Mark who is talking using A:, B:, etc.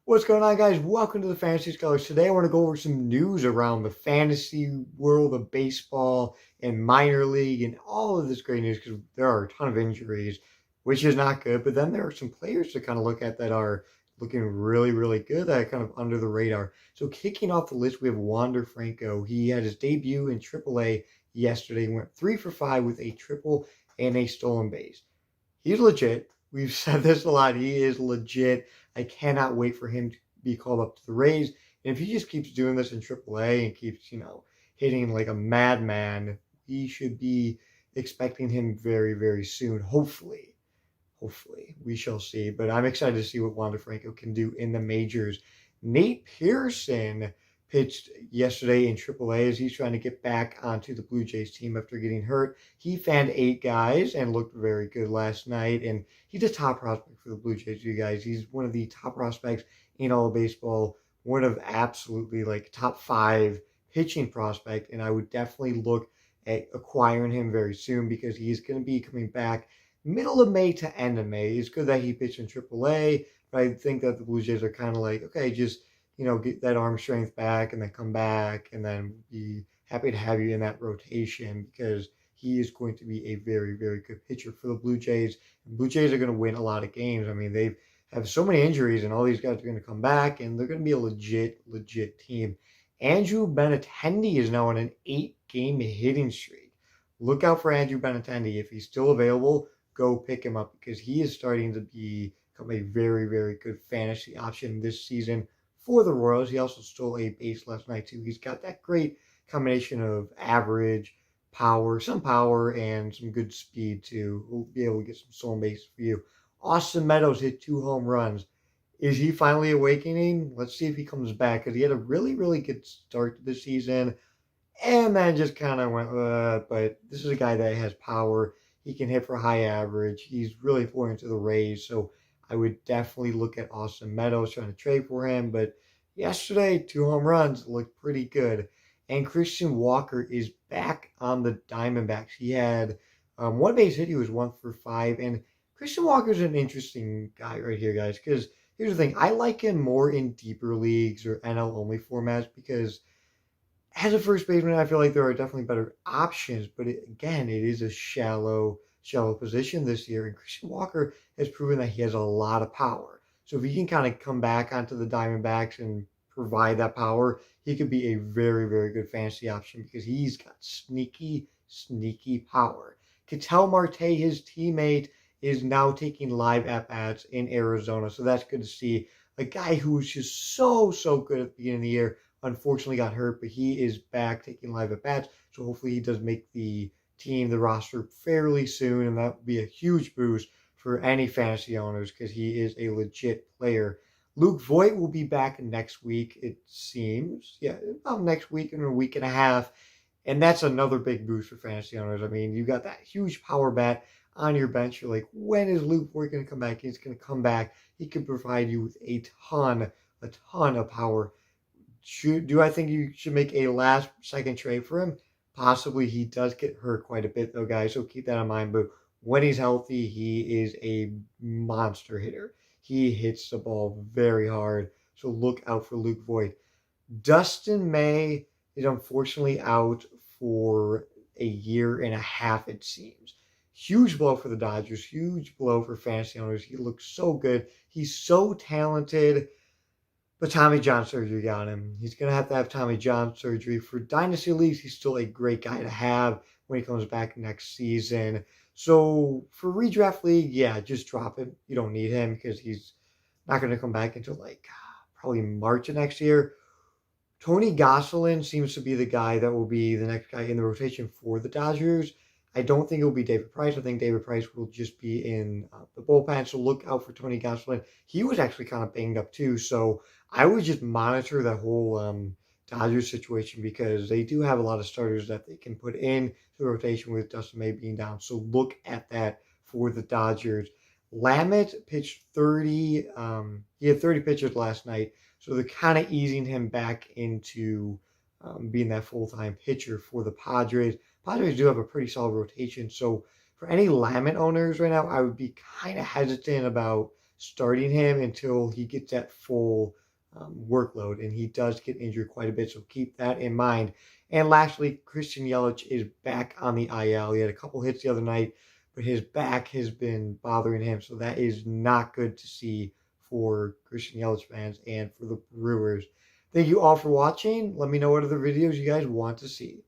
A: What's going on, guys? Welcome to the Fantasy Scholars. Today, I want to go over some news around the fantasy world of baseball and minor league and all of this great news because there are a ton of injuries, which is not good. But then there are some players to kind of look at that are looking really, really good that are kind of under the radar. So, kicking off the list, we have Wander Franco. He had his debut in AAA yesterday. He went 3 for 5 with a triple and a stolen base. He's legit. We've said this a lot. He is legit. I cannot wait for him to be called up to the Rays. And if he just keeps doing this in AAA and keeps, hitting like a madman, we should be expecting him very, very soon. Hopefully. Hopefully. We shall see. But I'm excited to see what Wander Franco can do in the majors. Nate Pearson pitched yesterday in AAA as he's trying to get back onto the Blue Jays team after getting hurt. He fanned 8 guys and looked very good last night. And he's a top prospect for the Blue Jays, you guys. He's one of the top prospects in all of baseball, one of absolutely like top 5 pitching prospect. And I would definitely look at acquiring him very soon because he's going to be coming back middle of May to end of May. It's good that he pitched in AAA, but I think that the Blue Jays are kind of like, okay, just get that arm strength back and then come back and then be happy to have you in that rotation because he is going to be a very, very good pitcher for the Blue Jays. And Blue Jays are going to win a lot of games. I mean, they have so many injuries and all these guys are going to come back and they're going to be a legit team. Andrew Benintendi is now on an 8-game hitting streak. Look out for Andrew Benintendi. If he's still available, go pick him up because he is starting to become a very, very good fantasy option this season for the Royals. He also stole a base last night, too. He's got that great combination of average, some power, and some good speed, too. He'll be able to get some stolen bases for you. Austin Meadows hit 2 home runs. Is he finally awakening? Let's see if he comes back, because he had a really, really good start to the season, and then just kind of went, but this is a guy that has power. He can hit for high average. He's really important to the Rays, so I would definitely look at Austin Meadows trying to trade for him. But yesterday, 2 home runs looked pretty good. And Christian Walker is back on the Diamondbacks. He had 1 base hit. He was 1 for 5. And Christian Walker's an interesting guy right here, guys, because here's the thing. I like him more in deeper leagues or NL-only formats because as a first baseman, I feel like there are definitely better options. But again, it is a shallow position this year. And Christian Walker has proven that he has a lot of power. So if he can kind of come back onto the Diamondbacks and provide that power, he could be a very, very good fantasy option because he's got sneaky power. Ketel Marte, his teammate, is now taking live at-bats in Arizona. So that's good to see. A guy who was just so good at the beginning of the year, unfortunately got hurt, but he is back taking live at-bats. So hopefully he does make the roster fairly soon, and that would be a huge boost for any fantasy owners because he is a legit player. Luke Voit will be back next week, it seems. Yeah, about next week in a week and a half. And that's another big boost for fantasy owners. I mean, you got that huge power bat on your bench. You're like, when is Luke Voit going to come back? He's going to come back. He can provide you with a ton of power. Do I think you should make a last-second trade for him? Possibly. He does get hurt quite a bit, though, guys, so keep that in mind. But when he's healthy, he is a monster hitter. He hits the ball very hard, so look out for Luke Voit. Dustin May is unfortunately out for a year and a half, it seems. Huge blow for the Dodgers, huge blow for fantasy owners. He looks so good. He's so talented. But Tommy John surgery got him. He's going to have Tommy John surgery. For Dynasty Leagues, he's still a great guy to have when he comes back next season. So for Redraft League, yeah, just drop him. You don't need him because he's not going to come back until probably March of next year. Tony Gonsolin seems to be the guy that will be the next guy in the rotation for the Dodgers. I don't think it will be David Price. I think David Price will just be in the bullpen. So look out for Tony Gonsolin. He was actually kind of banged up too. So I would just monitor that whole Dodgers situation because they do have a lot of starters that they can put in the rotation with Dustin May being down. So look at that for the Dodgers. Lamet pitched 30. He had 30 pitches last night. So they're kind of easing him back into being that full-time pitcher for the Padres. Padres do have a pretty solid rotation. So for any Lamet owners right now, I would be kind of hesitant about starting him until he gets that full workload, and he does get injured quite a bit, so keep that in mind. And lastly, Christian Yelich is back on the IL. He had a couple hits the other night, but his back has been bothering him, so that is not good to see for Christian Yelich fans and for the Brewers. Thank you all for watching. Let me know what other videos you guys want to see.